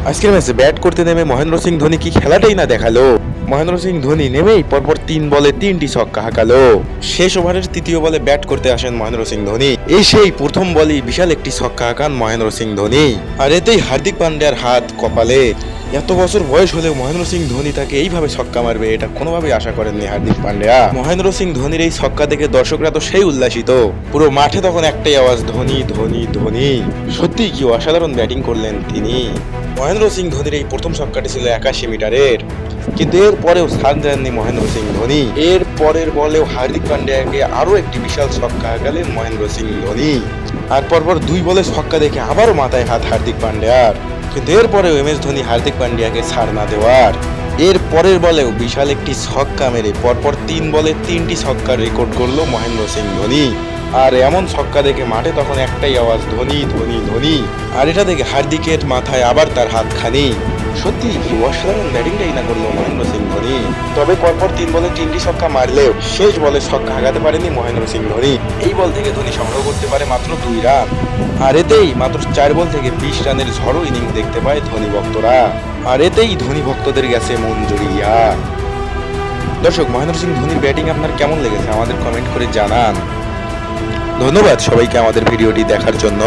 আজকের ম্যাচে ব্যাট করতে নেমে মহেন্দ্র সিং ধোনি কি খেলাটাই না দেখালো। মহেন্দ্র সিং ধোনি নেমেই পরপর 3 বলে 3টি ছক্কা হাঁকালো। শেষ ওভারের তৃতীয় বলে ব্যাট করতে আসেন মহেন্দ্র সিং ধোনি। সেই প্রথম বলেই বিশাল একটি ছক্কা হাঁকান মহেন্দ্র সিং ধোনি। আর এতেই হার্দিক পান্ডিয়ার হাত কপালে। এত বছর বয়স হলেও মহেন্দ্র সিং ধোনি তাকে এইভাবে ছক্কা মারবে এটা কোনোভাবেই আশা করেননি হার্দিক পান্ডিয়া। মহেন্দ্র সিং ধোনির এই ছক্কা দেখে দর্শকরা তো সেই উল্লাসিত। পুরো মাঠে তখন একটাই আওয়াজ, ধোনি ধোনি ধোনি। সত্যিই কি অসাধারণ ব্যাটিং করলেন তিনি। মহেন্দ্র সিং ধোনির এই প্রথম ছক্কাটি ছিল 81 মিটারের, কিন্তু এর পরেও ছাড় দেননি মহেন্দ্র সিং ধোনি। এর পরের বলেও হার্দিক পান্ডিয়াকে আরো একটি বিশাল ছক্কা হাঁকালেন মহেন্দ্র সিং ধোনি। আর পরপর 2 বলে ছক্কা দেখে আবারও মাথায় হাত হার্দিক পান্ডিয়ার, কিন্তু এরপরেও MS ধোনি হার্দিক পান্ডিয়াকে ছাড় না দেওয়ার। এর পরের বলেও বিশাল একটি ছক্কা মেরে পরপর 3 বলে 3টি ছক্কার রেকর্ড করলো মহেন্দ্র সিং ধোনি। আর এমন ছক্কা দেখে মাঠে তখন একটাই আওয়াজ, ধোনি ধোনি ধোনি। আর এটা দেখে হার্দিকের মাথায় আবার তার হাতখানি। সত্যি কি অসাধারণ ব্যাটিংটাই না করলো মহেন্দ্র সিং ধোনি। তবে পরপর 3 বলে 3টি ছক্কা মারলেও শেষ বলে ছক্কা হাঁকাতে পারেনি মহেন্দ্র সিং ধোনি। এই বল থেকে ধোনি সংগ্রহ করতে পারে মাত্র 2 রান। আর এতেই মাত্র 4 বল থেকে 20 রানের ঝড়ো ইনিংস দেখতে পায় ধোনি ভক্তরা। আর এতেই ধোনি ভক্তদের গেছে মন জুড়িয়া। দর্শক, মহেন্দ্র সিং ধোনির ব্যাটিং আপনার কেমন লেগেছে আমাদের কমেন্ট করে জানান। ধন্যবাদ সবাইকে আমাদের ভিডিওটি দেখার জন্য।